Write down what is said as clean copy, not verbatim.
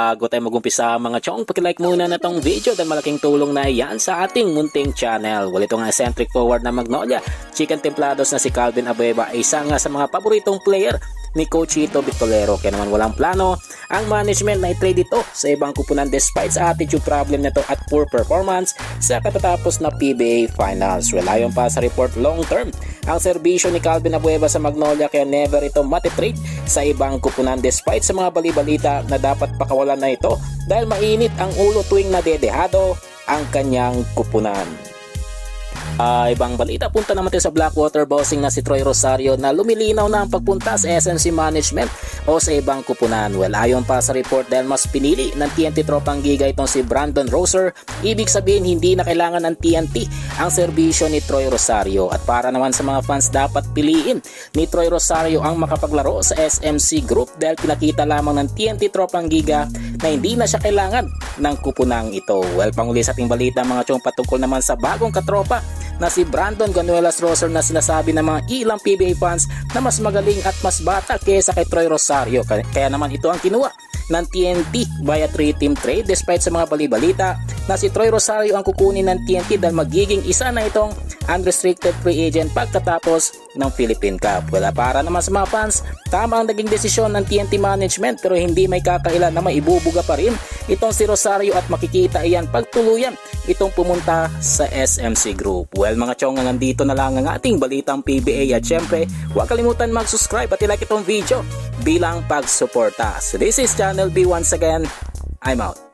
Bago tayo mag-umpisa mga chong, pakilike muna na tong video dahil malaking tulong na yan sa ating munting channel. Well, itong eccentric forward na Magnolia Chicken Templados na si Calvin Abueva ay isa nga sa mga paboritong player ni Coach Chito Victorero. Kaya naman walang plano ang management na i-trade ito sa ibang kupunan despite sa attitude problem na to at poor performance sa katatapos na PBA Finals. Well, ayon pa sa report, long term ang serbisyo ni Calvin Abueva sa Magnolia kaya never ito matitrade sa ibang kupunan despite sa mga balibalita na dapat pakawalan na ito dahil mainit ang ulo tuwing nadedehado ang kanyang kupunan. Ibang balita, punta naman tayo sa Blackwater bossing na si Troy Rosario na lumilinaw na ang pagpunta sa SMC management o sa ibang kupunan. Well, ayon pa sa report, dahil mas pinili ng TNT Tropang Giga itong si Brandon Roser, ibig sabihin hindi na kailangan ng TNT ang serbisyo ni Troy Rosario. At para naman sa mga fans, dapat piliin ni Troy Rosario ang makapaglaro sa SMC Group dahil pinakita lamang ng TNT Tropang Giga na hindi na siya kailangan ng kupunang ito. Well, panguli sa ating balita mga chong, patungkol naman sa bagong katropa na si Brandon Ganuelas Roser na sinasabi ng mga ilang PBA fans na mas magaling at mas bata kaysa kay Troy Rosario. Kaya naman ito ang kinuha ng TNT via 3-team trade despite sa mga balibalita na si Troy Rosario ang kukunin ng TNT dahil magiging isa na itong unrestricted free agent pagkatapos ng Philippine Cup. Wala, para naman sa mga fans, tama ang naging desisyon ng TNT management pero hindi may kakailan na maibubuga pa rin itong si Rosario at makikita iyan pagtuluyan itong pumunta sa SMC Group. Well mga chong, nandito na lang ang ating balitang PBA at syempre huwag kalimutan mag-subscribe at i-like itong video bilang pagsuporta. So this is Channel B once again. I'm out.